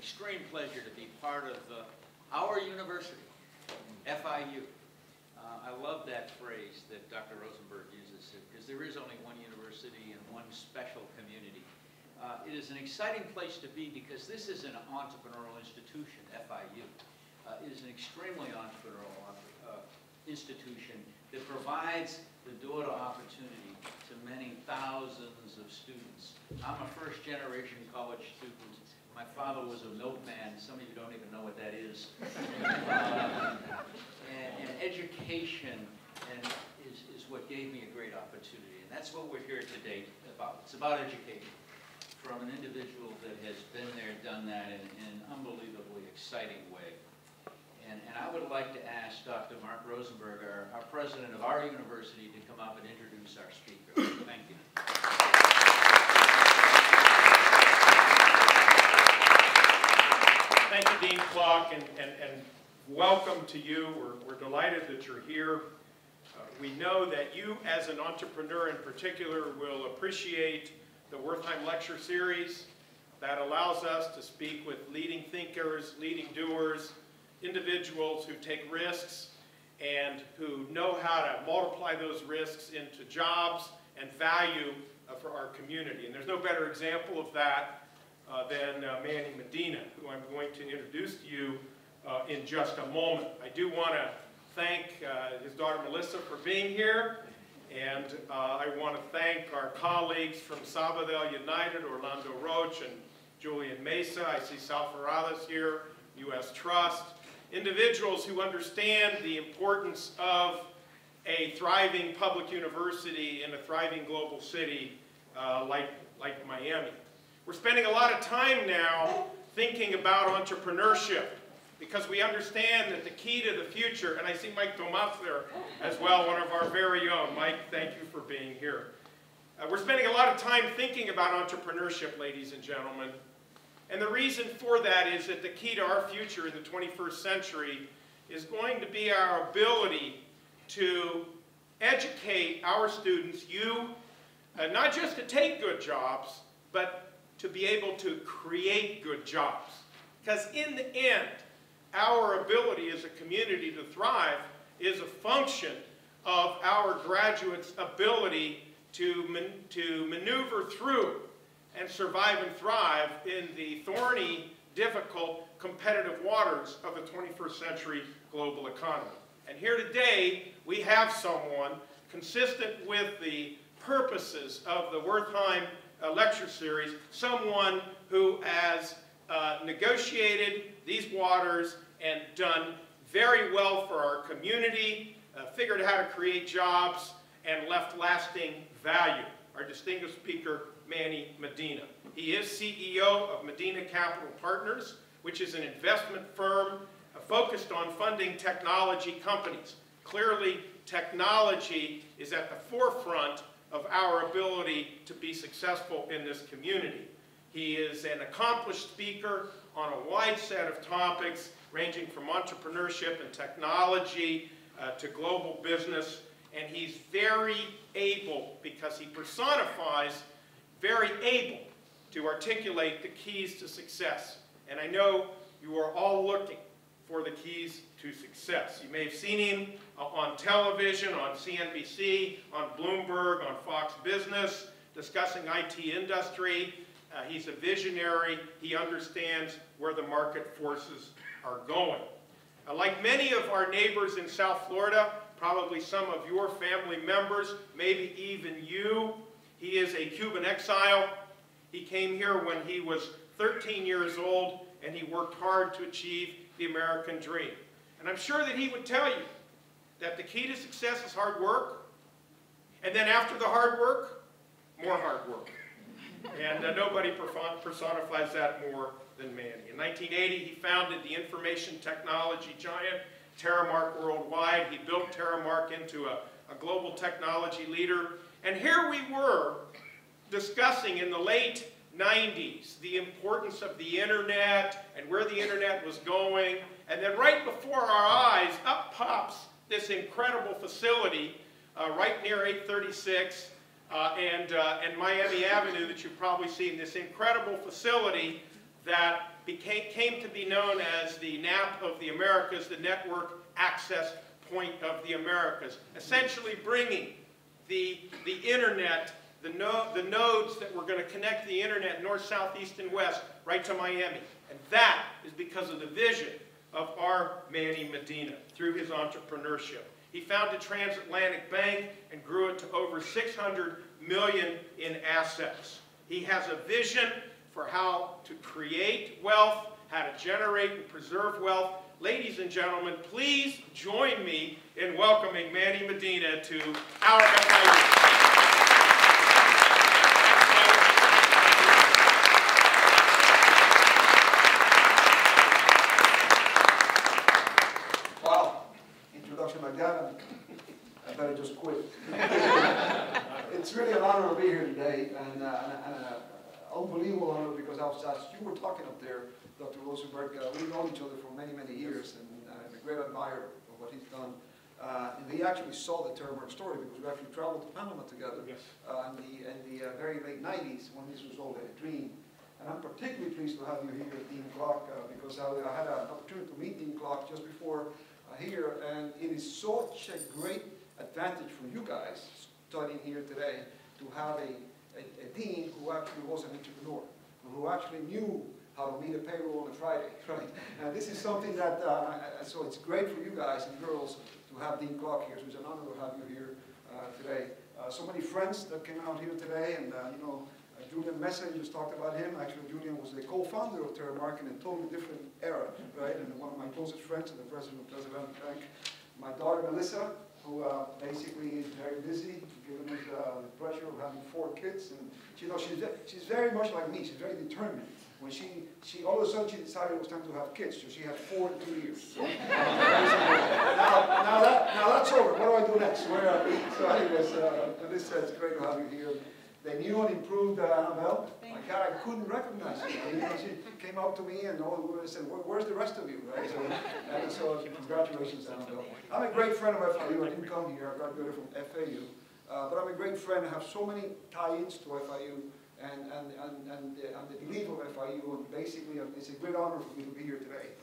extreme pleasure to be part of our university, FIU. I love that phrase that Dr. Rosenberg uses, because there is only one university and one special community. It is an exciting place to be because this is an entrepreneurial institution, FIU. It is an extremely entrepreneurial institution that provides the door to opportunity to many thousands of students. I'm a first-generation college student. My father was a milkman. Some of you don't even know what that is. And education is what gave me a great opportunity. And that's what we're here today about. It's about education from an individual that has been there, done that in an unbelievably exciting way. And I would like to ask Dr. Mark Rosenberg, our president of our university, to come up and introduce our speaker. Thank you. Thank you, Dean Clark, and welcome to you. We're delighted that you're here. We know that you, as an entrepreneur in particular, will appreciate the Wertheim Lecture Series that allows us to speak with leading thinkers, leading doers, individuals who take risks and who know how to multiply those risks into jobs and value for our community. And there's no better example of that than Medina, who I'm going to introduce to you in just a moment. I do want to thank his daughter Melissa for being here, and I want to thank our colleagues from Sabadell United, Orlando Roach and Julian Mesa. I see Sal Ferradas here, U.S. Trust. Individuals who understand the importance of a thriving public university in a thriving global city like Miami. We're spending a lot of time now thinking about entrepreneurship because we understand that the key to the future, and I see Mike Tomas there as well, one of our very own. Mike, thank you for being here. We're spending a lot of time thinking about entrepreneurship, ladies and gentlemen. And the reason for that is that the key to our future in the 21st century is going to be our ability to educate our students, not just to take good jobs, but to be able to create good jobs. Because in the end, our ability as a community to thrive is a function of our graduates' ability to maneuver through and survive and thrive in the thorny, difficult, competitive waters of the 21st century global economy. And here today, we have someone consistent with the purposes of the Wertheim Lecture Series, someone who has negotiated these waters and done very well for our community, figured out how to create jobs, and left lasting value. Our distinguished speaker, Medina. He is CEO of Medina Capital Partners, which is an investment firm focused on funding technology companies. Clearly, technology is at the forefront of our ability to be successful in this community. He is an accomplished speaker on a wide set of topics, ranging from entrepreneurship and technology to global business, and he's very able, because he personifies, very able to articulate the keys to success. And I know you are all looking for the keys to success. You may have seen him on television, on CNBC, on Bloomberg, on Fox Business, discussing IT industry. He's a visionary. He understands where the market forces are going. Like many of our neighbors in South Florida, probably some of your family members, maybe even you, he is a Cuban exile. He came here when he was 13 years old, and he worked hard to achieve the American dream. And I'm sure that he would tell you that the key to success is hard work, and then after the hard work, more hard work. And nobody personifies that more than Manny. In 1980, he founded the information technology giant Terramark Worldwide. He built Terramark into a global technology leader. And here we were discussing in the late 90s the importance of the internet and where the internet was going. And then right before our eyes, up pops this incredible facility right near 836 and Miami Avenue that you've probably seen, this incredible facility that came to be known as the NAP of the Americas, the Network Access Point of the Americas, essentially bringing the internet, the nodes that were going to connect the internet north, south, east, and west right to Miami. And that is because of the vision of our Manny Medina through his entrepreneurship. He founded Transatlantic Bank and grew it to over $600 million in assets. He has a vision for how to create wealth, how to generate and preserve wealth. Ladies and gentlemen, please join me in welcoming Manny Medina to our FIU. Like that, I better just quit. It's really an honor to be here today, and an unbelievable honor because as you were talking up there, Dr. Rosenberg, we've known each other for many, many years, and I'm a great admirer of what he's done. And he actually saw the Terramar story because we actually traveled to Panama together in the very late 90s when this was all a dream. And I'm particularly pleased to have you here, Dean Clark, because I had an opportunity to meet Dean Clark just before here, and it is such a great advantage for you guys studying here today to have a dean who actually was an entrepreneur, who actually knew how to meet a payroll on a Friday, right? And this is something that, so it's great for you guys and girls to have Dean Clark here, so it's an honor to have you here today. So many friends that came out here today, and you know, Julian Mesa, you just talked about him. Actually, Julian was the co-founder of Terramark in a totally different era, right? And one of my closest friends and the president of Transatlantic Bank. My daughter, Melissa, who basically is very busy, given us the pressure of having 4 kids. And you know, she's very much like me. She's very determined. When she all of a sudden she decided it was time to have kids, so she had 4 in 2 years. So, now that's over. What do I do next? Where are we? So anyways, Melissa, it's great to have you here. The new and improved Annabelle. My God, I couldn't recognize her. You know, she came up to me and all the women said, "Where's the rest of you?" Right? So congratulations, Annabelle. I'm a great friend of FIU. I didn't come here. I graduated from FAU. But I'm a great friend. I have so many tie-ins to FIU and the belief of FIU. And basically, it's a great honor for me to be here today.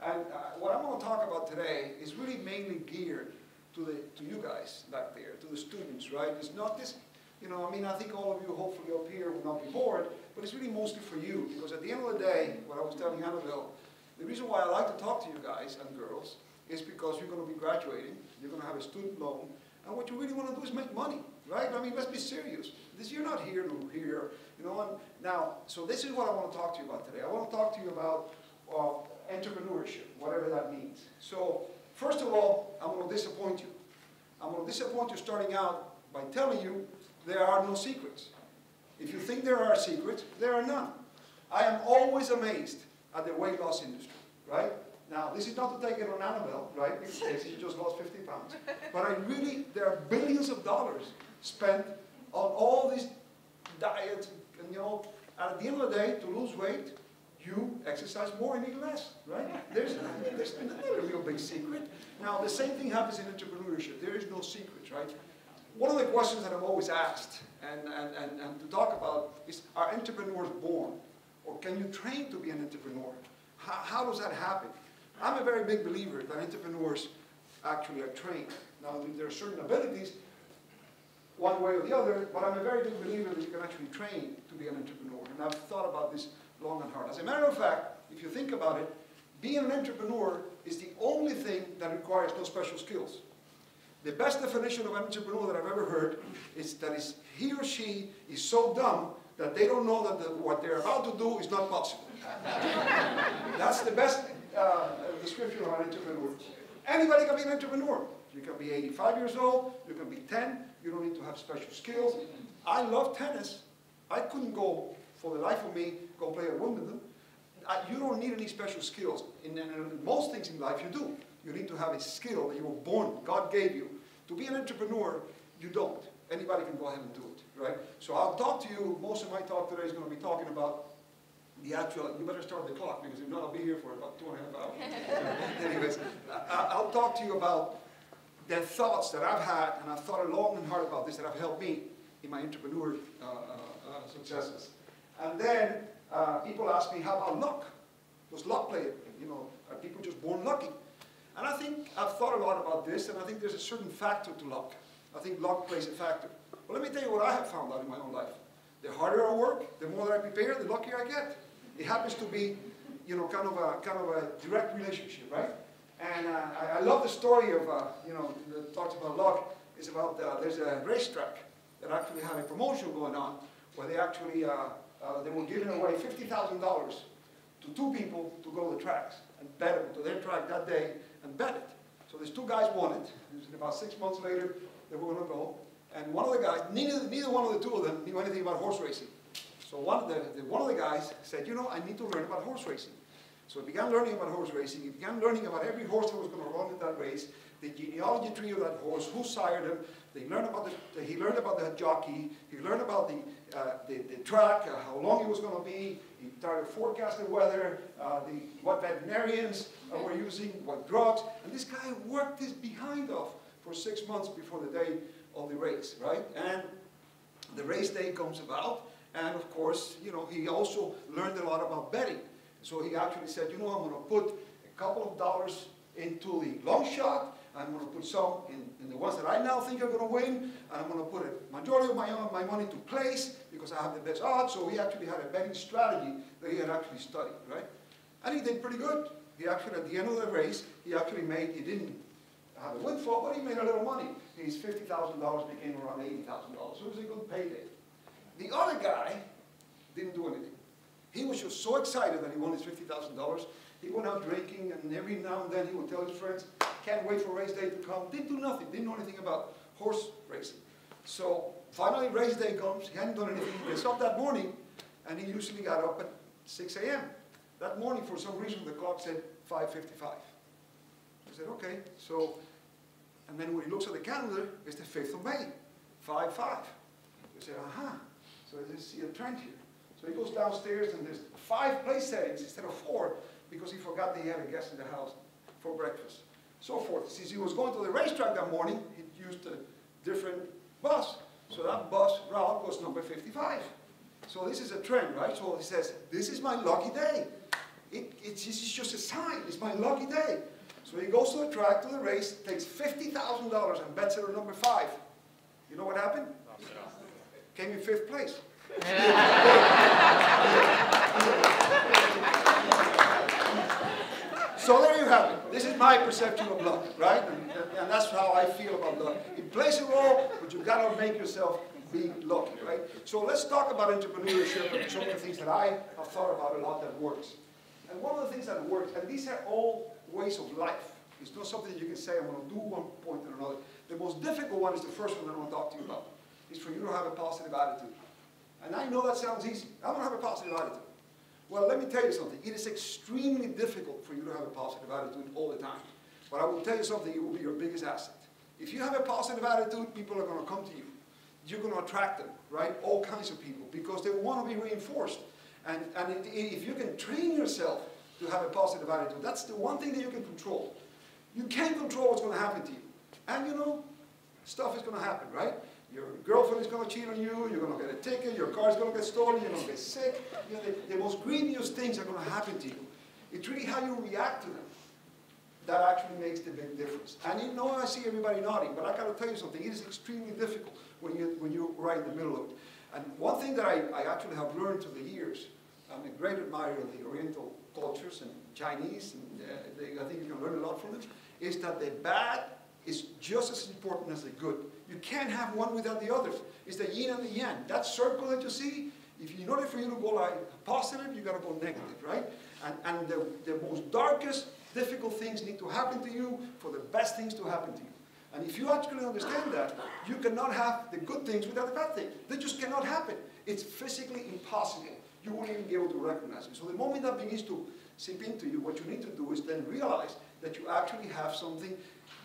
And what I'm going to talk about today is really mainly geared to you guys back there, to the students, right? It's not this. You know, I mean, I think all of you, hopefully up here, will not be bored, but it's really mostly for you, because at the end of the day, what I was telling Annabelle, the reason why I like to talk to you guys and girls is because you're going to be graduating, you're going to have a student loan, and what you really want to do is make money, right? I mean, let's be serious. You're not here to hear, you know, and now, so this is what I want to talk to you about today. I want to talk to you about entrepreneurship, whatever that means. So, first of all, I'm going to disappoint you. I'm going to disappoint you starting out by telling you there are no secrets. If you think there are secrets, there are none. I am always amazed at the weight loss industry, right? Now, this is not to take it on Annabelle, right? Because she just lost 50 pounds. But there are billions of dollars spent on all these diets, and you know, at the end of the day, to lose weight, you exercise more and eat less, right? There's not a real big secret. Now, the same thing happens in entrepreneurship. There is no secret, right? One of the questions that I'm always asked and to talk about is, are entrepreneurs born? Or can you train to be an entrepreneur? How does that happen? I'm a very big believer that entrepreneurs actually are trained. Now, there are certain abilities, one way or the other, but I'm a very big believer that you can actually train to be an entrepreneur. And I've thought about this long and hard. As a matter of fact, if you think about it, being an entrepreneur is the only thing that requires no special skills. The best definition of an entrepreneur that I've ever heard is that he or she is so dumb that they don't know that what they're about to do is not possible. That's the best description of an entrepreneur. Anybody can be an entrepreneur. You can be 85 years old, you can be 10, you don't need to have special skills. I love tennis. I couldn't go, for the life of me, go play at Wimbledon. You don't need any special skills. In most things in life you do. You need to have a skill that you were born, God gave you. To be an entrepreneur, you don't. Anybody can go ahead and do it, right? So I'll talk to you, most of my talk today is going to be talking about the actual, you better start the clock, because if not, I'll be here for about 2.5 hours. Anyways, I'll talk to you about the thoughts that I've had, and I've thought long and hard about this, that have helped me in my entrepreneur successes. And then people ask me, how about luck? Was luck play, you know, are people just born lucky? And I think I've thought a lot about this, and I think there's a certain factor to luck. I think luck plays a factor. But let me tell you what I have found out in my own life. The harder I work, the more that I prepare, the luckier I get. It happens to be, you know, kind of a direct relationship, right? And I love the story of, you know, that talks about luck. It's about, there's a racetrack that actually had a promotion going on where they actually, they were giving away $50,000 to two people to go to the tracks and bet it to their track that day and bet it. So these two guys won it. It was about 6 months later they were going to go. And one of the guys, neither one of the two of them knew anything about horse racing. So one of the guys said, you know, I need to learn about horse racing. So he began learning about horse racing. He began learning about every horse that was going to run in that race, the genealogy tree of that horse, who sired him. He learned about the jockey. He learned about the track, how long it was going to be. He started forecasting weather, what veterinarians were using, what drugs. And this guy worked his behind off for 6 months before the day of the race, right? And the race day comes about. And of course, you know, he also learned a lot about betting. So he actually said, you know, I'm going to put a couple of dollars into the long shot. I'm going to put some in the ones that I now think are going to win. And I'm going to put a majority of my money to place because I have the best odds. So he actually had a betting strategy that he had actually studied, right? And he did pretty good. He actually, at the end of the race, he actually made, he didn't have a windfall, but he made a little money. His $50,000 became around $80,000. So it was a good payday. The other guy didn't do anything. He was just so excited that he won his $50,000. He went out drinking, and every now and then he would tell his friends, can't wait for race day to come. Didn't do nothing, didn't know anything about horse racing. So finally race day comes, he hadn't done anything. He gets up that morning, and he usually got up at 6 a.m. That morning, for some reason, the clock said 5:55. I said, okay. So, and then when he looks at the calendar, it's the 5th of May, 5:5. He said, aha. So I see a trend here. So he goes downstairs, and there's 5 place settings instead of 4, because he forgot that he had a guest in the house for breakfast. So forth. Since he was going to the racetrack that morning, he used a different bus. So that bus route was number 55. So this is a trend, right? So he says, this is my lucky day. This is just a sign. It's my lucky day. So he goes to the track, to the race, takes $50,000 and bets it on number 5. You know what happened? Came in 5th place. So there you have it. This is my perception of luck, right? And that's how I feel about luck. It plays a role, but you've got to make yourself be lucky, right? So let's talk about entrepreneurship and some of the things that I have thought about a lot that works. And one of the things that works, and these are all ways of life. It's not something that you can say, I'm going to do one point or another. The most difficult one is the first one that I want to talk to you about. Is for you to have a positive attitude. And I know that sounds easy. I want to have a positive attitude. Well, let me tell you something. It is extremely difficult for you to have a positive attitude all the time. But I will tell you something, it will be your biggest asset. If you have a positive attitude, people are going to come to you. You're going to attract them, right? All kinds of people, because they want to be reinforced. And if you can train yourself to have a positive attitude, that's the one thing that you can control. You can't control what's going to happen to you. And you know, stuff is going to happen, right? Your girlfriend is going to cheat on you, you're going to get a ticket, your car is going to get stolen, you're going to get sick. You know, the most grievous things are going to happen to you. It's really how you react to them that actually makes the big difference. And you know, I see everybody nodding, but I got to tell you something. It is extremely difficult when you're right in the middle of it. And one thing that I actually have learned through the years, I'm a great admirer of the Oriental cultures and Chinese, and I think you can learn a lot from them, is that the bad is just as important as the good. You can't have one without the other. It's the yin and the yang. That circle that you see, if in order for you to go like positive, you got to go negative, right? And the most darkest, difficult things need to happen to you for the best things to happen to you. And if you actually understand that, you cannot have the good things without the bad things. They just cannot happen. It's physically impossible. You won't even be able to recognize it. So the moment that begins to seep into you, what you need to do is then realize that you actually have something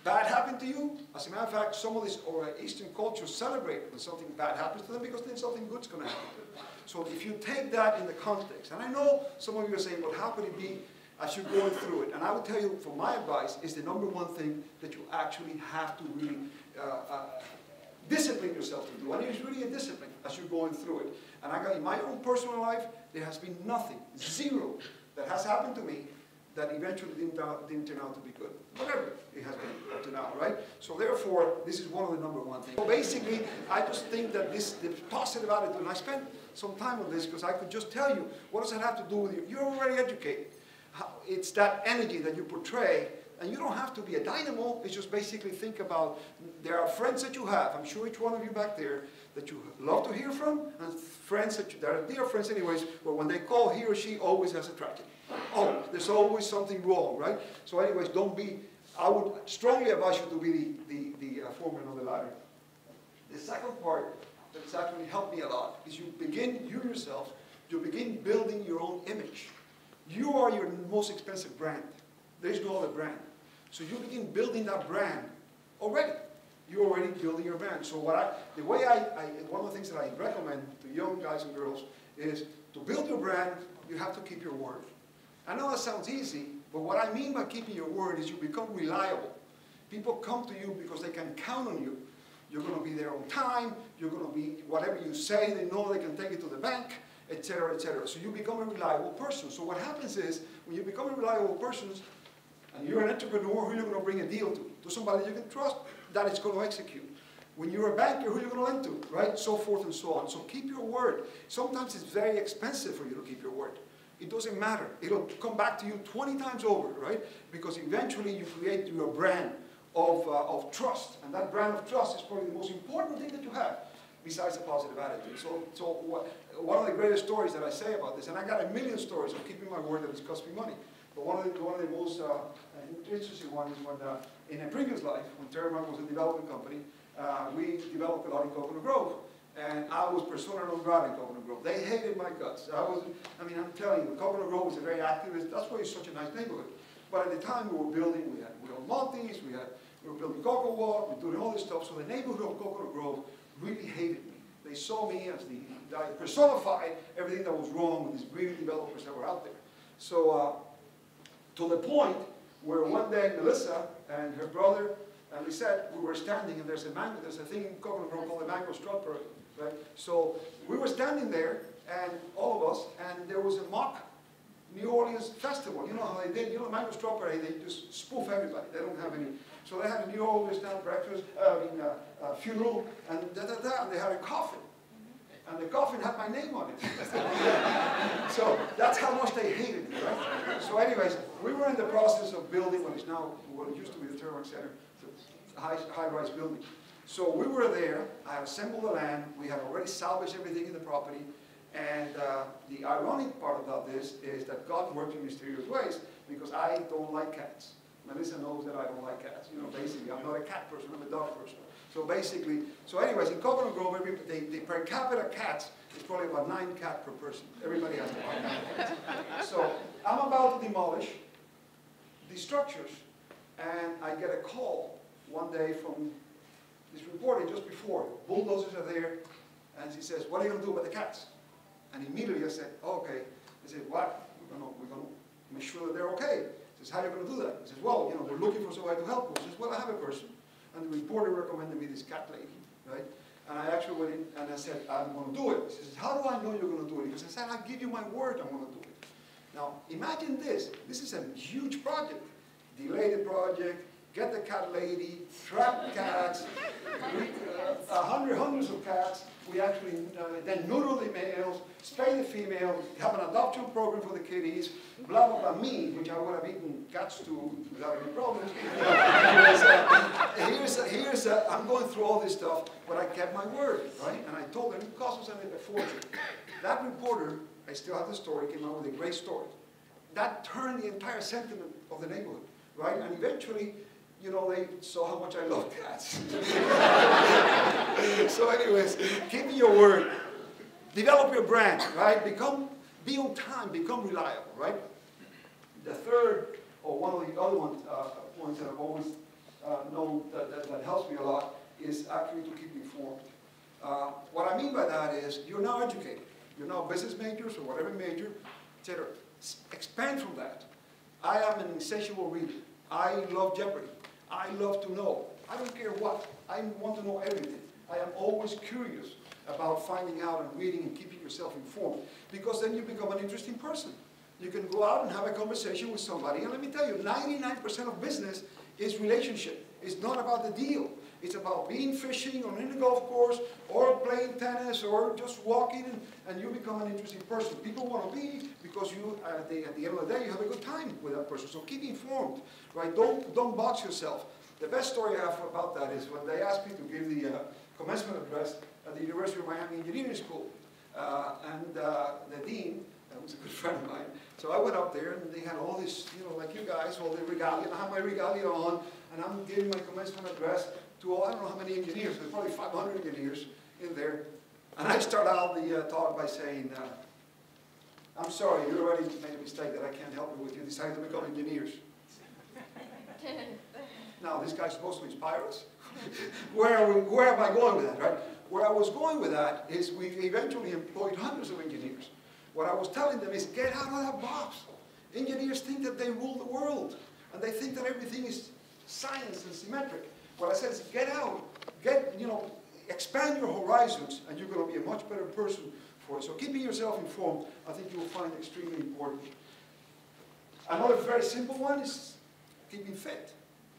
bad happen to you. As a matter of fact, some of these Eastern cultures celebrate when something bad happens to them because then something good's going to happen to them. So if you take that in the context, and I know some of you are saying, well, how could it be as you're going through it? And I would tell you, for my advice, is the number one thing that you actually have to really discipline yourself to do. And it's really a discipline as you're going through it. And I got in my own personal life, there has been nothing, zero that has happened to me that eventually didn't turn out to be good. Whatever it has been up to now, right? So therefore, this is one of the number one things. So basically, I just think that the positive attitude, and I spent some time on this because I could just tell you, what does it have to do with you? You're already educated. It's that energy that you portray, and you don't have to be a dynamo. It's just basically think about, there are friends that you have, I'm sure each one of you back there, that you love to hear from, and friends that are dear friends anyways, but when they call, he or she always has a tragedy. Oh, there's always something wrong, right? So anyways, don't be, I would strongly advise you to be the foreman on the ladder. The second part that's actually helped me a lot is you yourself, you begin building your own image. You are your most expensive brand. There's no other brand. So you begin building that brand already. You're already building your brand. So one of the things that I recommend to young guys and girls is to build your brand, you have to keep your word. I know that sounds easy, but what I mean by keeping your word is you become reliable. People come to you because they can count on you. You're going to be there on time, you're going to be, whatever you say, they know they can take it to the bank, etc., etc. So you become a reliable person. So what happens is, when you become a reliable person, and you're an entrepreneur, who are you going to bring a deal to? To somebody you can trust that it's going to execute. When you're a banker, who are you going to lend to? Right? So forth and so on. So keep your word. Sometimes it's very expensive for you to keep your word. It doesn't matter. It'll come back to you 20 times over, right? Because eventually you create your brand of trust. And that brand of trust is probably the most important thing that you have, besides a positive attitude. So one of the greatest stories that I say about this, and I got a million stories of keeping my word that has cost me money. But one of the most interesting ones is when, in a previous life, when Terramar was a development company, we developed a lot in Coconut Grove. And I was persona non grata in Coconut Grove. They hated my guts. I'm telling you, Coconut Grove was a very activist. That's why it's such a nice neighborhood. But at the time we were building, we owned Monty's, we were building Cocoa Walk, we were doing all this stuff. So the neighborhood of Coconut Grove really hated me. They saw me as I personified everything that was wrong with these greedy developers that were out there. So to the point where one day Melissa and her brother, and we said, we were standing, and there's a thing in Coconut Grove called the Mango Strut Parade, right? So we were standing there, and all of us, and there was a mock New Orleans festival. You know how they did, the Mango Strut Parade, they just spoof everybody. They don't have any. So they had a New Orleans breakfast, funeral, and and they had a coffin. And the coffin had my name on it. So that's how much they hated me, right? So anyways, we were in the process of building what is now, what used to be the Terramar Center, a high-rise building. So we were there, I had assembled the land, we had already salvaged everything in the property, and the ironic part about this is that God works in mysterious ways, because I don't like cats. Melissa knows that I don't like cats. You know, basically, I'm not a cat person, I'm a dog person. So basically, anyways, in Coconut Grove, the per capita cats is probably about 9 cats per person. Everybody has about 9 cats. So I'm about to demolish these structures, and I get a call one day from this reporter just before. Bulldozers are there, and she says, "What are you going to do about the cats?" And immediately I said, "Oh, okay." I said, "What? We're going to make sure that they're okay." He says, "How are you going to do that?" He says, "Well, you know, we're looking for somebody to help us." He says, "Well, I have a person." And the reporter recommended me this cat lady, right? And I actually went in and I said, "I'm going to do it." He says, "How do I know you're going to do it?" Because I said, "I give you my word I'm going to do it." Now, imagine this. This is a huge project. Delay the project, get the cat lady, trap cats, hundreds of cats. We actually then neuter the males, spay the female, have an adoption program for the kitties, blah, blah, blah. Me, which I would have eaten cats to without any problems. I'm going through all this stuff, but I kept my word, right? And I told them it cost us a fortune. That reporter, I still have the story, came out with a great story. That turned the entire sentiment of the neighborhood, right? And eventually, you know, they saw how much I love cats. So anyways, keep me your word. Develop your brand, right? Be on time, become reliable, right? The third, or one of the other points that I've always known that helps me a lot is actually to keep informed. What I mean by that is, you're now educated. You're now business majors or whatever major, etc. Expand from that. I am an insatiable reader. I love Jeopardy. I love to know. I don't care what. I want to know everything. I am always curious about finding out and reading and keeping yourself informed, because then you become an interesting person. You can go out and have a conversation with somebody, and let me tell you, 99% of business is relationship. It's not about the deal. It's about being fishing or in the golf course or playing tennis or just walking, and you become an interesting person. People want to be because you, at the end of the day, you have a good time with that person. So keep informed, right? Don't box yourself. The best story I have about that is when they asked me to give the commencement address at the University of Miami Engineering School. And the dean, was a good friend of mine, so I went up there and they had all this, like you guys, all the regalia. I have my regalia on, and I'm giving my commencement address to, I don't know how many engineers, there's probably 500 engineers in there. And I start out the talk by saying, I'm sorry, you already made a mistake that I can't help you with. You decided to become engineers. Now, this guy's supposed to inspire us. Where am I going with that, right? Where I was going with that is we eventually employed hundreds of engineers. What I was telling them is, get out of that box. Engineers think that they rule the world, and they think that everything is science and symmetric. What I said is, get out, expand your horizons, and you're going to be a much better person for it. So keeping yourself informed, I think you will find extremely important. Another very simple one is keeping fit.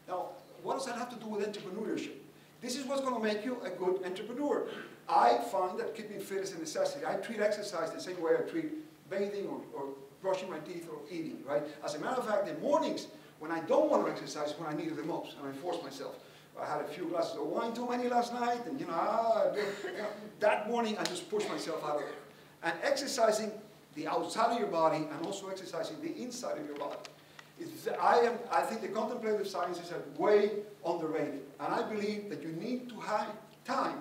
Now, what does that have to do with entrepreneurship? This is what's going to make you a good entrepreneur. I find that keeping fit is a necessity. I treat exercise the same way I treat bathing or brushing my teeth or eating, right? As a matter of fact, in mornings, when I don't want to exercise, when I need it the most, and I force myself. I had a few glasses of wine too many last night, and that morning I just push myself out of there. And exercising the outside of your body and also exercising the inside of your body. I think the contemplative sciences are way underrated. And I believe that you need to have time,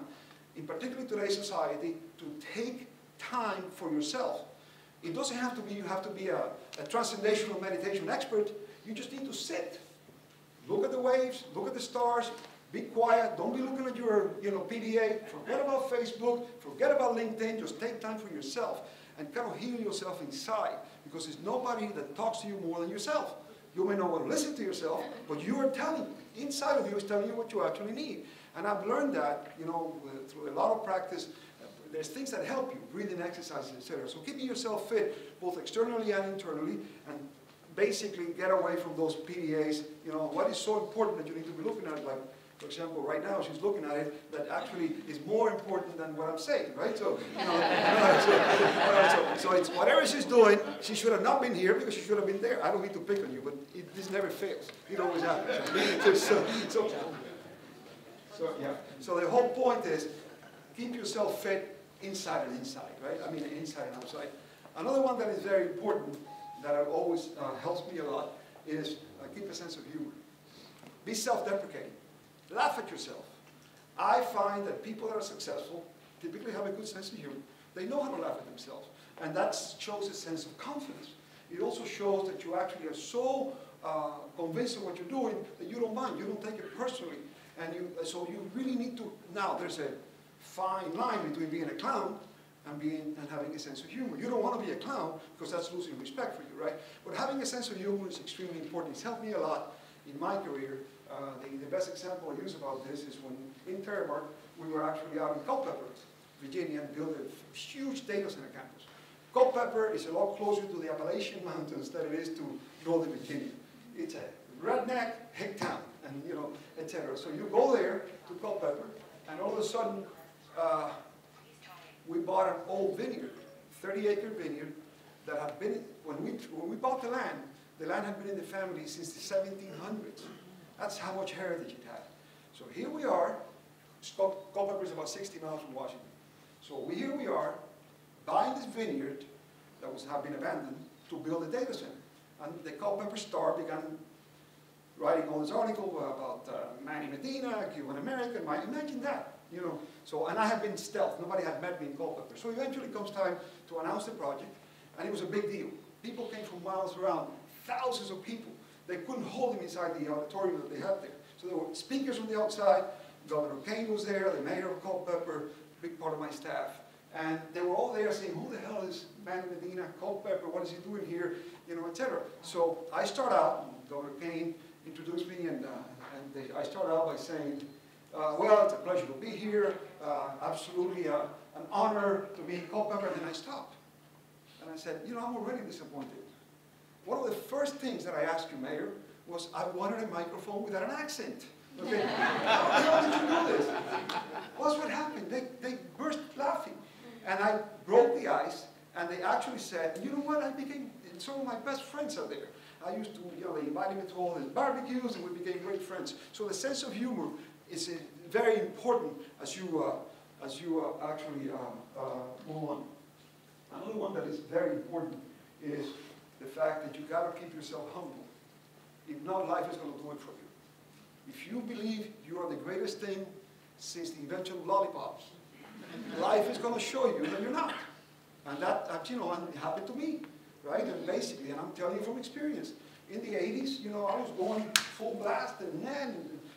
in particular today's society, to take time for yourself. It doesn't have to be, you have to be a transcendental meditation expert. You just need to sit. Look at the waves, look at the stars, be quiet, don't be looking at your PDA, forget about Facebook, forget about LinkedIn, just take time for yourself and kind of heal yourself inside, because there's nobody that talks to you more than yourself. You may not want to listen to yourself, but you are telling, inside of you is telling you what you actually need. And I've learned that, through a lot of practice. There's things that help you, breathing exercises, etc. So keeping yourself fit, both externally and internally, and basically get away from those PDAs. What is so important that you need to be looking at, like, for example, right now she's looking at it, that actually is more important than what I'm saying, right? So, so it's whatever she's doing, she should have not been here because she should have been there. I don't need to pick on you, but this never fails. It always happens. So the whole point is, keep yourself fit inside and inside, right? I mean, inside and outside. Another one that is very important, that always helps me a lot, is keep a sense of humor. Be self-deprecating. Laugh at yourself. I find that people that are successful typically have a good sense of humor. They know how to laugh at themselves. And that shows a sense of confidence. It also shows that you actually are so convinced of what you're doing that you don't mind. You don't take it personally. And so you really need to, now there's a fine line between being a clown and having a sense of humor. You don't want to be a clown because that's losing respect for you, right? But having a sense of humor is extremely important. It's helped me a lot in my career. The best example I use about this is when in Terremark, we were actually out in Culpeper, Virginia, and built a huge data center campus. Culpeper is a lot closer to the Appalachian Mountains than it is to Northern Virginia. It's a redneck hick town, and etc. So you go there to Culpeper, and all of a sudden, we bought an old vineyard, 30-acre vineyard, that had been, when we bought the land had been in the family since the 1700s. That's how much heritage it had. So here we are. Culpeper is about 60 miles from Washington. So here we are, buying this vineyard that had been abandoned to build a data center. And the Culpeper Star began writing all this article about Medina, Cuban American. Imagine that, So, and I had been stealth. Nobody had met me in Culpeper. So eventually comes time to announce the project, and it was a big deal. People came from miles around, thousands of people. They couldn't hold him inside the auditorium that they had there. So there were speakers on the outside. Governor Kane was there, the mayor of Culpeper, big part of my staff. And they were all there saying, who the hell is Manuel Medina, Culpeper, what is he doing here, etc. So I start out, Governor Kane introduced me, and I started out by saying, well, it's a pleasure to be here, absolutely an honor to be in Culpeper. And then I stopped. And I said, I'm already disappointed. one of the first things that I asked you, Mayor, was I wanted a microphone without an accent. Okay? How did you do this? What's what happened? They burst laughing. And I broke the ice, and they actually said, you know what, I became some of my best friends are there. I used to, they invited me to all these barbecues, and we became great friends. So the sense of humor is very important as you actually move on. Another one that is very important is the fact that you got to keep yourself humble. If not, life is going to do it for you. If you believe you are the greatest thing since the invention of lollipops, life is going to show you that you're not. And that, and it happened to me, right? And basically, and I'm telling you from experience, in the 80s, I was going full blast, and then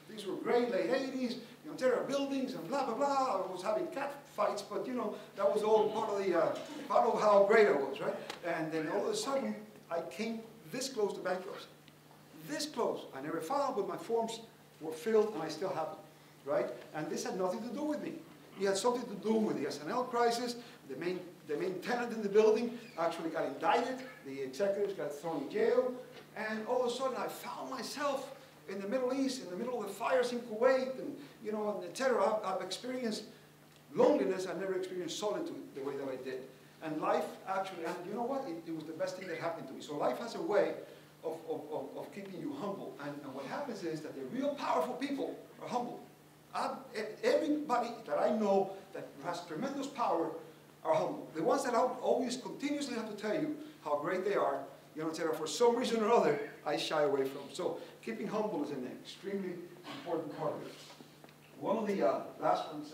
these were great, late 80s, terror buildings and blah, blah, blah. I was having cat fights, but that was all part of how great I was, right? And then all of a sudden, I came this close to bankruptcy. This close. I never filed, but my forms were filled, and I still have them, right? And this had nothing to do with me. It had something to do with the SNL crisis. The main tenant in the building actually got indicted. The executives got thrown in jail. And all of a sudden, I found myself in the Middle East, in the middle of the fires in Kuwait, and et cetera. I've experienced loneliness. I've never experienced solitude the way that I did. And life actually, and you know what? It was the best thing that happened to me. So life has a way of keeping you humble. And what happens is that the real powerful people are humble. Everybody that I know that has tremendous power are humble. The ones that I always continuously have to tell you how great they are, et cetera, for some reason or other, I shy away from. So keeping humble is an extremely important part of it. One of the last ones,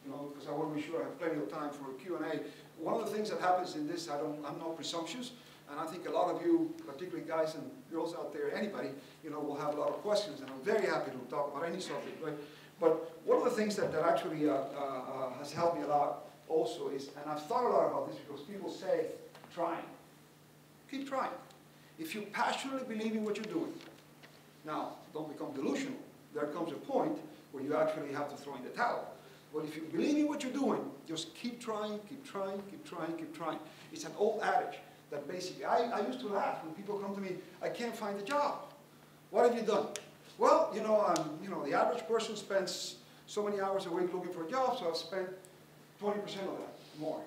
because I want to be sure I have plenty of time for Q&A. One of the things that happens in this, I'm not presumptuous, and I think a lot of you, particularly guys and girls out there, anybody, will have a lot of questions, and I'm very happy to talk about any subject, right? But one of the things that actually has helped me a lot also is, and I've thought a lot about this because people say, trying. Keep trying. If you passionately believe in what you're doing, now, don't become delusional. There comes a point where you actually have to throw in the towel. But if you believe in what you're doing, just keep trying, keep trying, keep trying, keep trying. It's an old adage that basically, I used to laugh when people come to me, I can't find a job. What have you done? Well, the average person spends so many hours a week looking for a job, so I've spent 20% of that, more.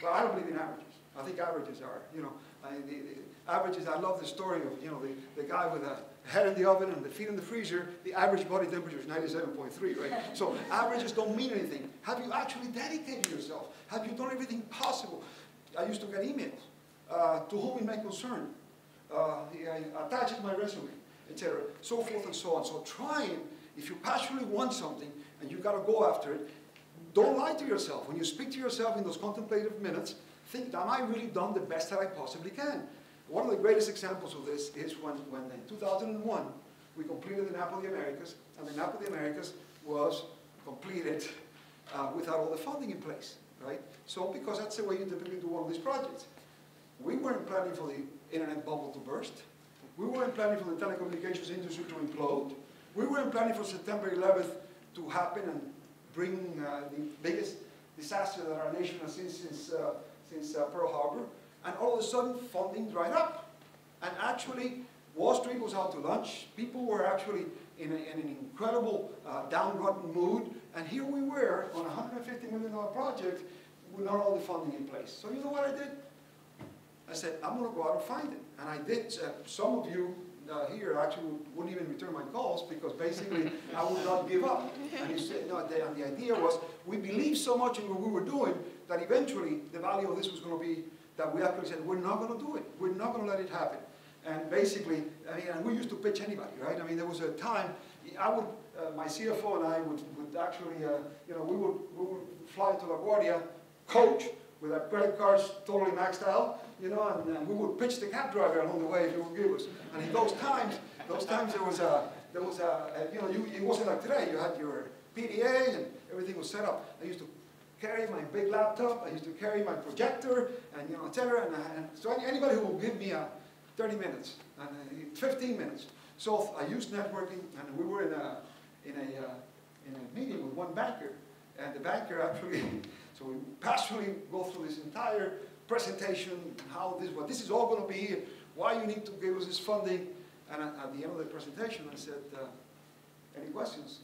But I don't believe in averages. I think averages are, the averages, I love the story of, the guy with a head in the oven and the feet in the freezer, the average body temperature is 97.3, right? So averages don't mean anything. Have you actually dedicated yourself? Have you done everything possible? I used to get emails, to whom it may concern. I attach it to my resume, etc., so forth and so on. So trying, if you passionately want something and you've got to go after it, don't lie to yourself. When you speak to yourself in those contemplative minutes, think, have I really done the best that I possibly can? One of the greatest examples of this is when in 2001, we completed the Napa of the Americas, and the Napa of the Americas was completed without all the funding in place, right? So, because that's the way you typically do one of these projects. We weren't planning for the internet bubble to burst. We weren't planning for the telecommunications industry to implode. We weren't planning for September 11th to happen and bring the biggest disaster that our nation has seen since Pearl Harbor. And all of a sudden, funding dried up. And actually, Wall Street was out to lunch. People were actually in an incredible downtrodden mood. And here we were on a $150 million project with not all the funding in place. So you know what I did? I said, I'm going to go out and find it. And I did. Some of you here actually wouldn't even return my calls because basically I would not give up. And, and the idea was we believed so much in what we were doing that eventually the value of this was going to be that we actually said, we're not going to do it. We're not going to let it happen. And basically, and we used to pitch anybody, right? There was a time, my CFO and I would actually, we would fly to LaGuardia, coach with our credit cards totally maxed out, and we would pitch the cab driver along the way if he would give us. And in those times it wasn't like today. You had your PDA and everything was set up. I used to carry my big laptop. I used to carry my projector, and et cetera. And so anybody who will give me 30 minutes and 15 minutes. So I used networking, and we were in a meeting with one banker, and the banker actually. So we passionately go through this entire presentation, what this is all going to be, why you need to give us this funding. And at the end of the presentation, I said, any questions?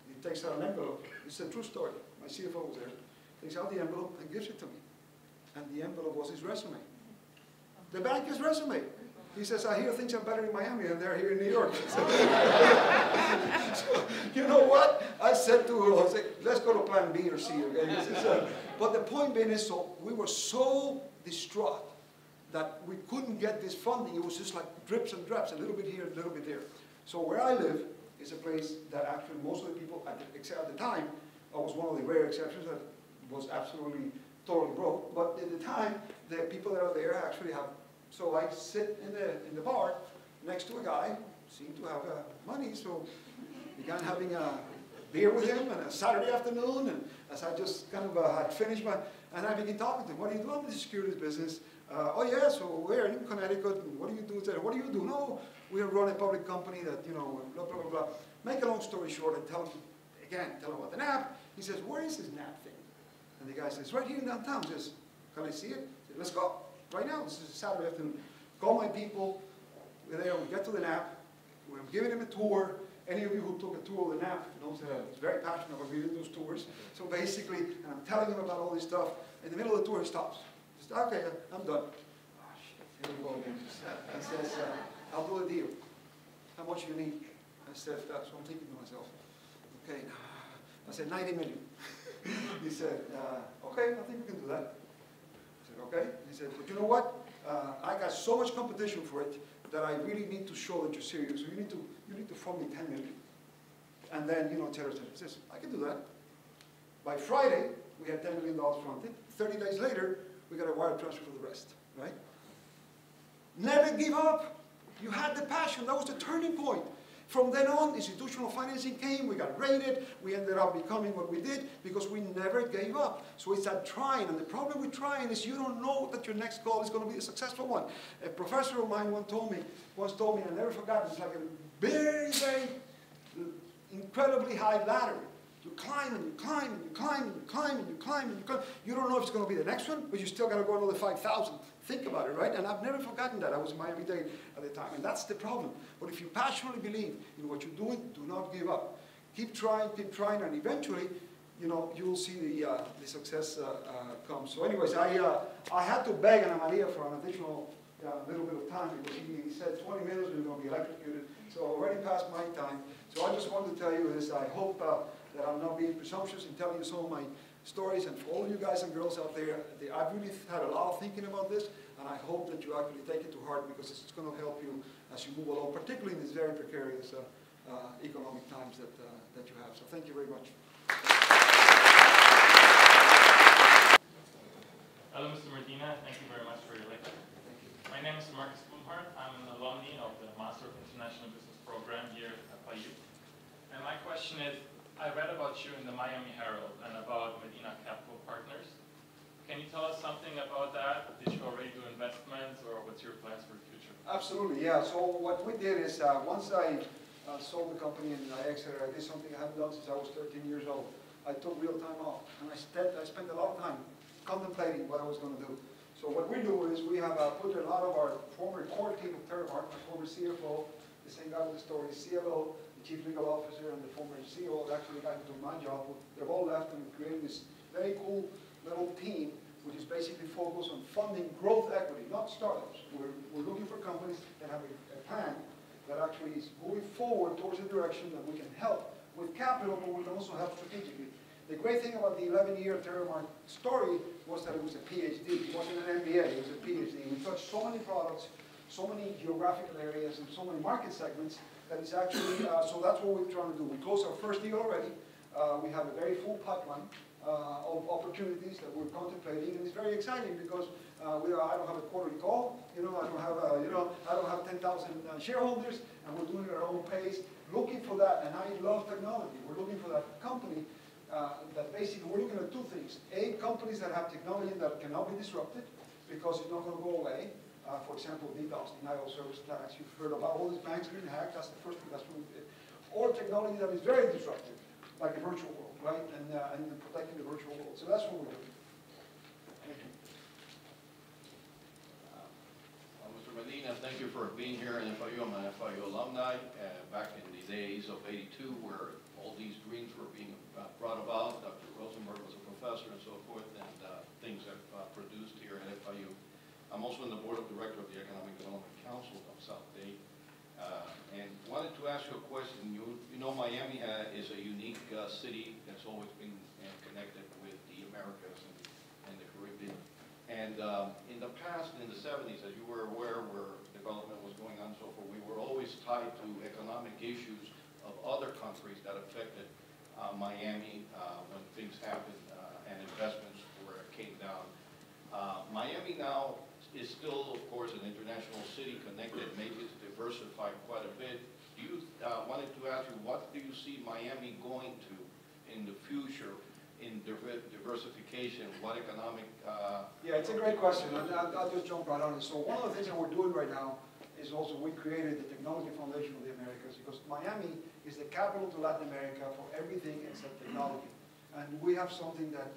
He takes out an envelope. It's a true story. My CFO was there. Takes out the envelope and gives it to me. And the envelope was his resume. The banker's resume. He says, I hear things are better in Miami than they're here in New York. So, you know what? I said to her, I said, let's go to plan B or C, okay? But the point being is, so we were so distraught that we couldn't get this funding. It was just like drips and drops, a little bit here, a little bit there. So where I live is a place that actually most of the people, except at the time, I was one of the rare exceptions that was absolutely totally broke. But at the time, the people that are there actually have. So I sit in the bar next to a guy, seemed to have money, so began having a beer with him on a Saturday afternoon, and as I just kind of had finished and I began talking to him. What do you do in the securities business? Oh yeah, so where in Connecticut? And what do you do? What do you do? No, we run a public company that, you know, blah, blah, blah, blah. Make a long story short, and tell him about the NAP. He says, where is this NAP thing? And the guy says, right here in downtown. He says, can I see it? He said, let's go. Right now, this is a Saturday afternoon. Call my people. We're there. We get to the NAP. We're giving him a tour. Any of you who took a tour of the NAP knows that I was very passionate about giving those tours. So basically, and I'm telling him about all this stuff. In the middle of the tour, he stops. He says, okay, I'm done. Oh, shit, here we go again. He says, I'll do a deal. How much do you need? I said, so I'm thinking to myself, okay, I said, 90 million. He said, okay, I think we can do that. Okay? He said, but you know what? I got so much competition for it that I really need to show that you're serious. So you need to fund me 10 million. And then, you know, Taylor says, I can do that. By Friday, we had $10 million fronted. 30 days later, we got a wire transfer for the rest, right? Never give up. You had the passion. That was the turning point. From then on, institutional financing came, we got rated, we ended up becoming what we did because we never gave up. So it's that trying, and the problem with trying is you don't know that your next call is going to be a successful one. A professor of mine once told me, I never forgot, it's like a very, very incredibly high ladder. You climb and you climb and you climb and you climb and you climb and you climb. You don't know if it's going to be the next one, but you still got to go another 5,000. Think about it, right? And I've never forgotten that. I was in Miami-Dade at the time, and that's the problem. But if you passionately believe in what you're doing, do not give up. Keep trying, and eventually, you know, you will see the success come. So anyways, I had to beg Ana Maria for an additional little bit of time because he said 20 minutes we were going to be electrocuted. So already past my time. So I just wanted to tell you this. I hope that I'm not being presumptuous in telling you some of my stories, and for all you guys and girls out there, I've really had a lot of thinking about this, and I hope that you actually take it to heart because it's going to help you as you move along, particularly in these very precarious economic times that you have. So thank you very much. Hello, Mr. Medina. Thank you very much for your lecture. Thank you. My name is Marcus Blumhardt. I'm an alumni of the Master of International Business program here at FIU. And my question is, I read about you in the Miami Herald and about Medina Capital Partners. Can you tell us something about that? Did you already do investments, or what's your plans for the future? Absolutely, yeah. So what we did is once I sold the company and I exited, I did something I haven't done since I was 13 years old. I took real time off, and I spent a lot of time contemplating what I was going to do. So what we do is we have put a lot of our former core team of Terramart, my former CFO, the same guy with the story, CLO, Chief Legal Officer, and the former CEO, actually the guy who took my job. They've all left and created this very cool little team, which is basically focused on funding growth equity, not startups. We're looking for companies that have a plan that actually is moving forward towards a direction that we can help with capital, but we can also help strategically. The great thing about the 11-year Terramart story was that it was a PhD. It wasn't an MBA, it was a PhD. We touched so many products, so many geographical areas, and so many market segments that is actually, so that's what we're trying to do. We closed our first deal already. We have a very full pipeline of opportunities that we're contemplating, and it's very exciting because I don't have a quarterly call, I don't have 10,000 shareholders, and we're doing it at our own pace, looking for that, and I love technology. We're looking for that company that basically, we're looking at two things. Companies that have technology that cannot be disrupted because it's not going to go away. For example, DDoS, denial of service attacks. You've heard about all these banks being hacked. That's the first thing. That's what we did. Or technology that is very disruptive, like a virtual world, right? And protecting the virtual world. So that's what we're doing. Thank you. Mr. Medina, thank you for being here in FIU. I'm an FIU alumni back in the days of '82 where all these dreams were being brought about. Dr. Rosenberg was a professor and so forth, and things have produced here at FIU. I'm also on the board of director of the Economic Development Council of South Dade. And wanted to ask you a question. You know Miami is a unique city that's always been connected with the Americas and the Caribbean. And in the past, in the 70s, as you were aware, where development was going on and so forth, we were always tied to economic issues of other countries that affected Miami when things happened and investments came down. Miami now is still, of course, an international city connected. Maybe it's diversified quite a bit. Wanted to ask you, what do you see Miami going to in the future in diversification? What economic? Yeah, it's a great question, and I'll just jump right on it. So one of the things that we're doing right now is also we created the Technology Foundation of the Americas, because Miami is the capital to Latin America for everything except technology. And we have something that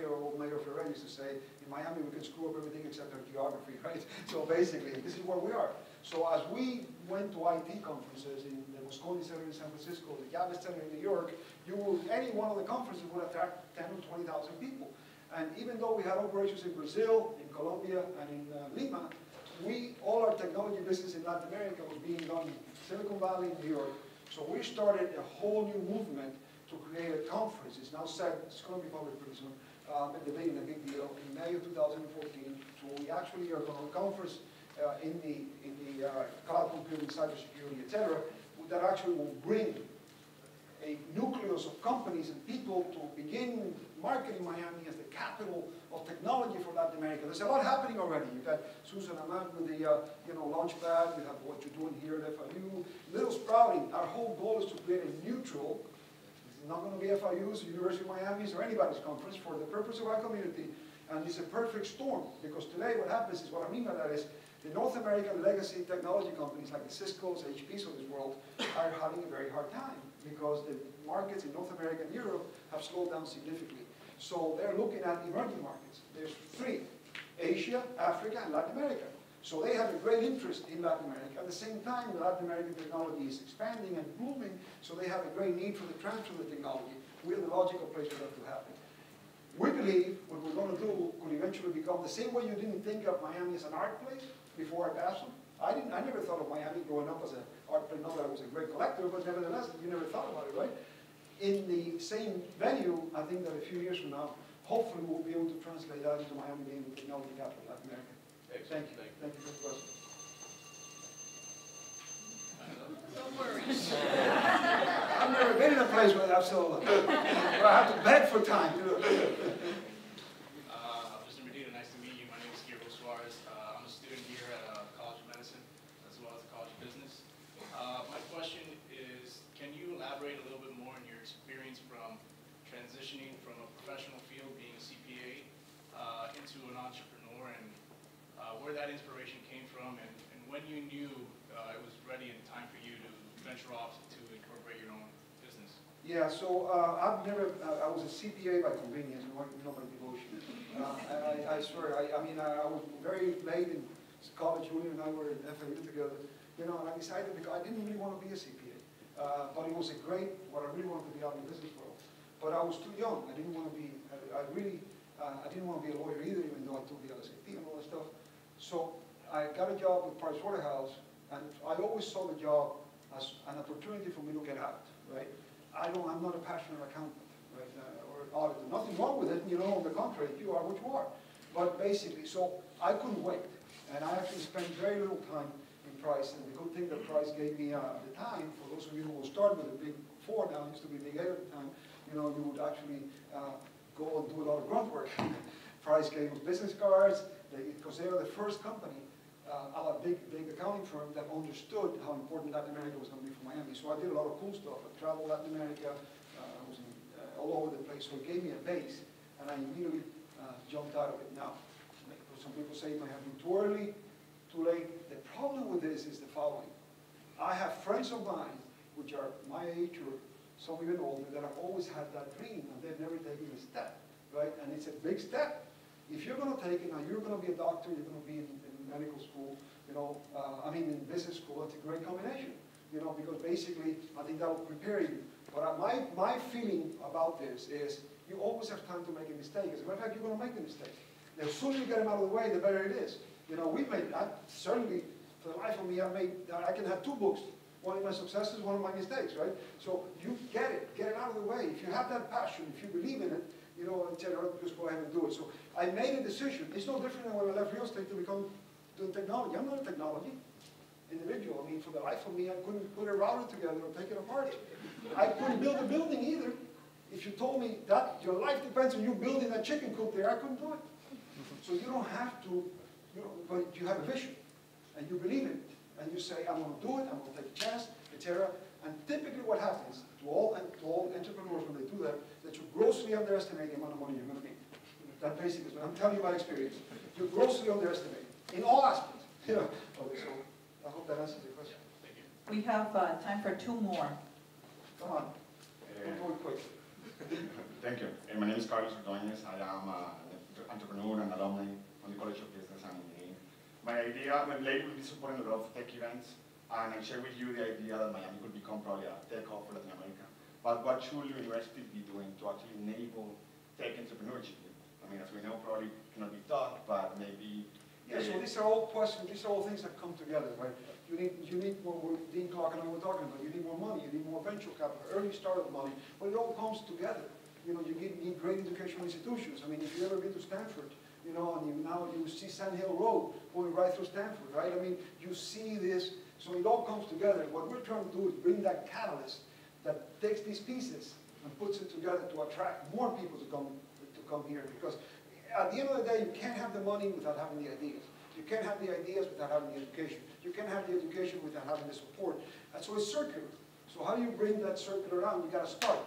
old Mayor Ferrer used to say, in Miami we can screw up everything except our geography, right? So basically, this is where we are. So as we went to IT conferences in the Moscone Center in San Francisco, the Javits Center in New York, any one of the conferences would attract 10 or 20,000 people. And even though we had operations in Brazil, in Colombia, and in Lima, all our technology business in Latin America was being done in Silicon Valley, New York. So we started a whole new movement to create a conference. It's now set, it's going to be public pretty soon, at the beginning, a big deal, in May of 2014. So we actually are going to conference in the cloud computing, cybersecurity, etc., that actually will bring a nucleus of companies and people to begin marketing Miami as the capital of technology for Latin America. There's a lot happening already. You've got Susan Ahmad with the Launchpad. You have what you're doing here at FIU. Little sprouting. Our whole goal is to create a neutral. It's not going to be FIU's, University of Miami's, or anybody's conference for the purpose of our community. And it's a perfect storm, because today what happens is, what I mean by that is, the North American legacy technology companies like the Cisco's, HP's of this world are having a very hard time, because the markets in North America and Europe have slowed down significantly. So they're looking at emerging markets. There's three: Asia, Africa, and Latin America. So they have a great interest in Latin America. At the same time, the Latin American technology is expanding and booming, so they have a great need for the transfer of the technology. We're the logical place for that to happen. We believe what we're going to do could eventually become the same way you didn't think of Miami as an art place before I passed them. I never thought of Miami growing up as an art place. Not that I was a great collector, but nevertheless, you never thought about it, right? In the same venue, I think that a few years from now, hopefully we'll be able to translate that into Miami being the technology capital of Latin America. Thank you. Thank you for the question. Don't worry. I've never been in a place where where I have to beg for time. Mr. Medina, nice to meet you. My name is Gabriel Suarez. I'm a student here at College of Medicine, as well as the College of Business. My question is, can you elaborate a little bit more on your experience from transitioning from a professional field, being a CPA, into an entrepreneur, and where that inspiration came from, and when you knew it was ready and time for you to venture off to incorporate your own business? Yeah, so I was a CPA by convenience, not by devotion. I swear, I was very late in college. Julian and I were in FIU together, and I decided, because I didn't really want to be a CPA, but it was what I really wanted to be out in the business world. But I was too young. I didn't want to be, I didn't want to be a lawyer either, even though I took the LSAT and all that stuff. So I got a job with Pricewaterhouse, and I always saw the job as an opportunity for me to get out, right? I'm not a passionate accountant, right, or auditor. Nothing wrong with it, on the contrary, you are what you are. But basically, so I couldn't wait, and I actually spent very little time in Price, and the good thing that Price gave me at the time, for those of you who will start with a big 4 now, it used to be big 8 at the time, you would actually go and do a lot of grunt work. Price gave us business cards, because they are the first company, a big accounting firm, that understood how important Latin America was going to be for Miami. So I did a lot of cool stuff. I traveled Latin America, I was all over the place. So it gave me a base, and I immediately jumped out of it. Now, some people say it might have been too early, too late. The problem with this is the following. I have friends of mine, which are my age or some even older, that have always had that dream, and they've never taken a step, right? And it's a big step. If you're going to take it, now you're going to be a doctor, you're going to be in medical school, I mean, in business school, it's a great combination, because basically, I think that will prepare you. But my feeling about this is you always have time to make a mistake. As a matter of fact, you're going to make the mistake. The sooner you get them out of the way, the better it is. Certainly, for the life of me, I can have two books. One of my successes, one of my mistakes, right? So you get it out of the way. If you have that passion, if you believe in it, just go ahead and do it. So I made a decision. It's no different than when I left real estate to become doing technology. I'm not a technology individual. I mean, for the life of me, I couldn't put a router together or take it apart. I couldn't build a building either. If you told me that your life depends on you building a chicken coop there, I couldn't do it. So you don't have to, but you have a vision, and you believe in it, and you say, I'm going to do it, I'm going to take a chance, etc. And typically what happens to all entrepreneurs when they do that, that you grossly underestimate the amount of money you're going to make. That basically is what I'm telling you by experience. You grossly underestimate in all aspects. Okay, so I hope that answers your question. We have time for two more. Come on, don't go quick. Thank you. My name is Carlos Ordóñez. I am an entrepreneur and alumni on the College of Business and Engineering. My idea, my label will be supporting a lot of tech events, and I share with you the idea that Miami could become probably a tech hub for Latin America. But what should universities be doing to actually enable tech entrepreneurship? I mean, as we know, probably cannot be taught, but maybe... Yeah, so these are all questions, these are all things that come together, right? You need more, Dean Clark and I were talking about, you need more money, you need more venture capital, early startup money, but it all comes together. You need great educational institutions. I mean, if you've ever been to Stanford, and now you see Sand Hill Road going right through Stanford, right? I mean, you see this, so it all comes together. What we're trying to do is bring that catalyst that takes these pieces and puts it together to attract more people to come here. Because at the end of the day, you can't have the money without having the ideas. You can't have the ideas without having the education. You can't have the education without having the support. And so it's circular. So how do you bring that circle around? You got to start.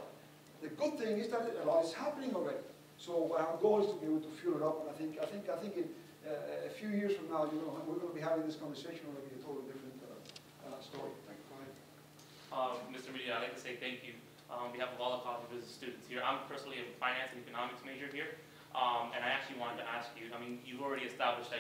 The good thing is that a lot is happening already. So our goal is to be able to fuel it up. And I think in a few years from now, we're going to be having this conversation already a totally different story. Go ahead. Mr. Medina, I'd like to say thank you on behalf of all the college business students here. I'm personally a finance and economics major here. And I actually wanted to ask you, I mean, you've already established that,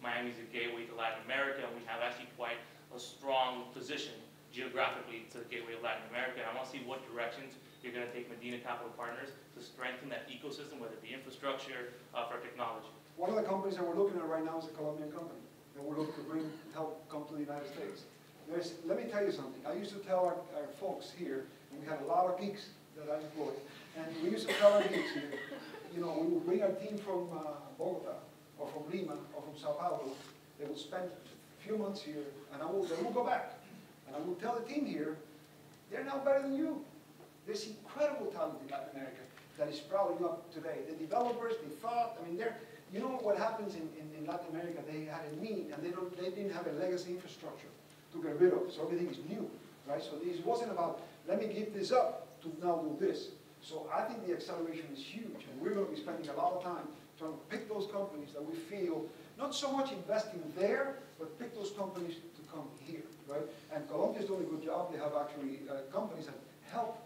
Miami's a gateway to Latin America, and we have actually quite a strong position geographically to the gateway of Latin America. And I want to see what directions you're going to take Medina Capital Partners to strengthen that ecosystem, whether it be infrastructure for technology. One of the companies that we're looking at right now is a Colombian company that we're looking to help come to the United States. Let me tell you something. I used to tell our folks here, and we had a lot of geeks that I employed, and we used to tell our geeks here, we would bring our team from Bogota, or from Lima, or from Sao Paulo. They would spend a few months here, and they would go back. And I would tell the team here, they're now better than you. There's incredible talent in Latin America that is sprouting up today. The developers, the thought, I mean, you know what happens in Latin America? They had a need, and they didn't have a legacy infrastructure to get rid of. So everything is new, right? So this wasn't about, let me give this up to now do this. So I think the acceleration is huge, and we're going to be spending a lot of time trying to pick those companies that we feel, not so much investing there, but pick those companies to come here, right? And Colombia is doing a good job. They have actually companies that help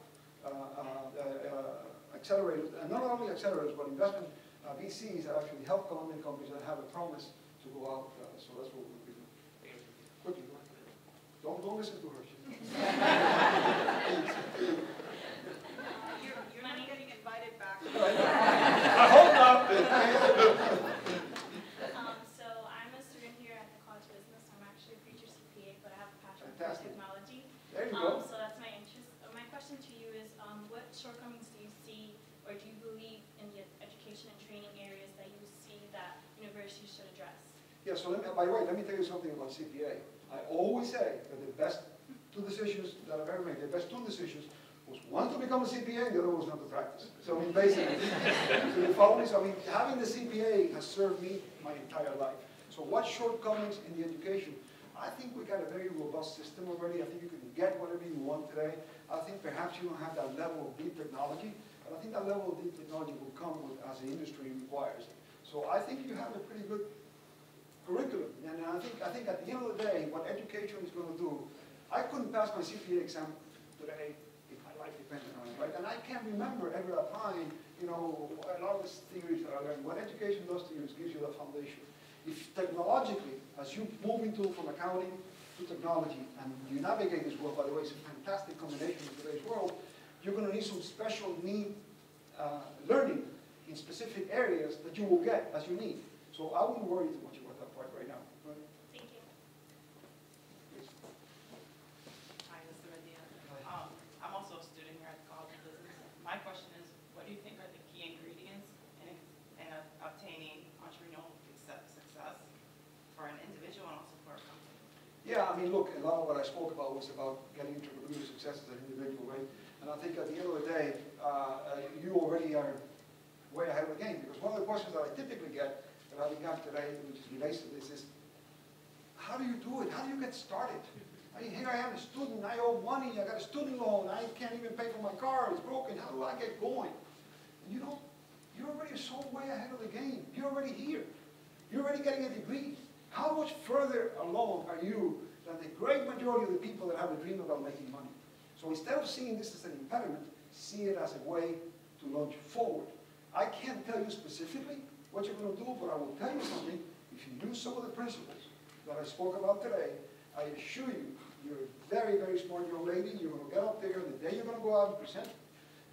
accelerators, and not only accelerators, but investment VCs that actually help Colombian companies that have a promise to go out. So that's what we'll be doing. Quickly, don't listen to her. You're not getting invited back. I hope not. So I'm a student here at the College of Business. I'm actually a future CPA, but I have a passion for Fantastic. technology. There you go. So that's my interest. My question to you is, what shortcomings do you see, or do you believe in the education and training areas that you see that universities should address? Yeah, so by the way, let me tell you something about CPA. I always say that the best two decisions that I've ever made, the best two decisions was one to become a CPA and the other was not to practice. So I mean, basically, so you follow me? So I mean, having the CPA has served me my entire life. So what shortcomings in the education? I think we got a very robust system already. I think you can get whatever you want today. I think perhaps you don't have that level of deep technology, but I think that level of deep technology will come with, as the industry requires. So I think you have a pretty good curriculum. And I think at the end of the day, what education is going to do, I couldn't pass my CPA exam today if my life depended on it, right? And I can't remember ever applying, a lot of these theories that I learned. What education does to you is gives you the foundation. if technologically, as you move into from accounting to technology, and you navigate this world, by the way, it's a fantastic combination in today's world, you're going to need some special need learning in specific areas that you will get as you need. So I wouldn't worry too much about that part right now. Right? Thank you. Please. Hi, Mr. Medina. I'm also a student here at the College of Business. My question is, what do you think are the key ingredients in obtaining entrepreneurial success for an individual and also for a company? Yeah, I mean, look, a lot of what I spoke about was about getting entrepreneurial success as an individual, right? And I think at the end of the day, you already are way ahead of the game, because one of the questions that I typically get, that I began today, which relates to this, is how do you do it? How do you get started? I mean, here I am a student, I owe money, I got a student loan, I can't even pay for my car, it's broken, how do I get going? And you know, you're already so way ahead of the game. You're already here. You're already getting a degree. How much further along are you than the great majority of the people that have a dream about making money? So instead of seeing this as an impediment, see it as a way to launch forward. I can't tell you specifically what you're going to do, but I will tell you something. If you use some of the principles that I spoke about today, I assure you, you're a very, very smart young lady. You're going to get up there, and the day you're going to go out and present,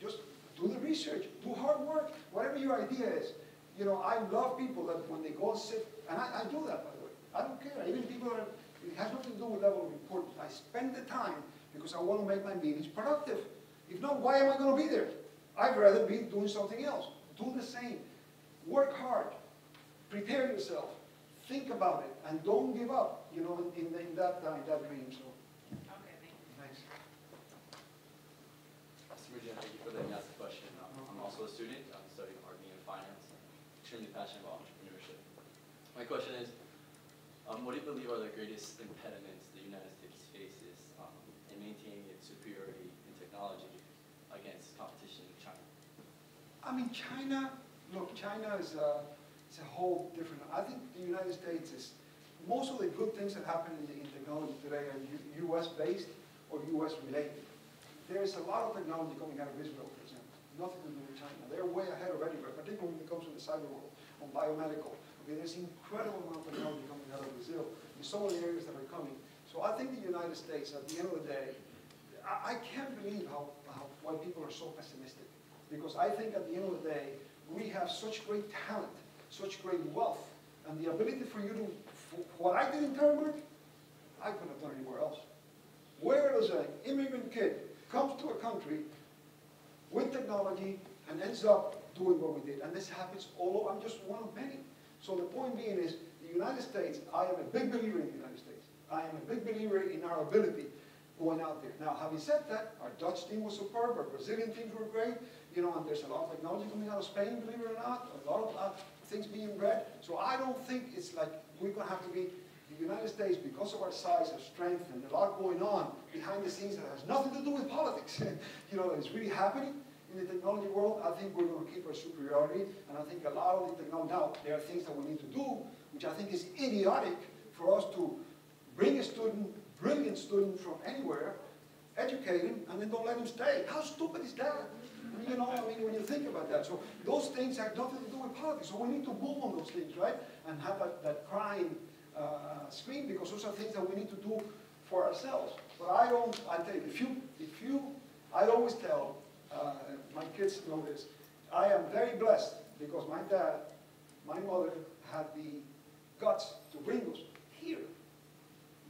just do the research, do hard work, whatever your idea is. You know, I love people that when they go and sit, and I do that, by the way. I don't care. Even people that it has nothing to do with level of importance. I spend the time because I want to make my meetings productive. If not, why am I going to be there? I'd rather be doing something else. Do the same. Work hard. Prepare yourself. Think about it, and don't give up. You know, in that dream. So. Okay, thank you. Thanks. Mr. Medina, thank you for letting me ask the question. I'm also a student. I'm studying marketing and finance. I'm extremely passionate about entrepreneurship. My question is, what do you believe are the greatest impediments the United States faces in maintaining its superiority in technology against competition in China? I mean, China, look, China is it's a whole different, I think the United States is, most of the good things that happen in technology today are US-based or US-related. There's a lot of technology coming out of Israel, for example. Nothing to do with China. They're way ahead of everywhere, particularly when it comes to the cyber world, on biomedical. Okay, there's an incredible amount of technology coming out of Brazil in some of the areas that are coming. So I think the United States, at the end of the day, I can't believe why people are so pessimistic. Because I think at the end of the day, we have such great talent, such great wealth, and the ability for you to, what I did in Turnberg, I couldn't have done anywhere else. Where does an immigrant kid comes to a country with technology and ends up doing what we did? And this happens all over. I'm just one of many. So the point being is, the United States, I am a big believer in the United States. I am a big believer in our ability going out there. Now, having said that, our Dutch team was superb, our Brazilian teams were great, you know, and there's a lot of technology coming out of Spain, believe it or not, a lot of things being bred. So I don't think it's like we're going to have to be the United States, because of our size, our strength, and a lot going on behind the scenes that has nothing to do with politics, you know, it's really happening in the technology world. I think we're going to keep our superiority, and I think a lot of the technology, now, there are things that we need to do, which I think is idiotic for us to bring a student, brilliant student from anywhere, educate him, and then don't let him stay. How stupid is that? You know, I mean, when you think about that. So those things have nothing to do with politics. So we need to move on those things, right? And have that crying scream, because those are things that we need to do for ourselves. But I tell you, I always tell, my kids know this, I am very blessed because my dad, my mother had the guts to bring us here,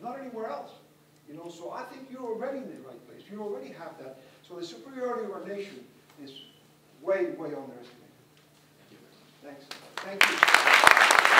not anywhere else. You know, so I think you're already in the right place. You already have that. So the superiority of our nation is way, way underestimated. Thanks. Thank you.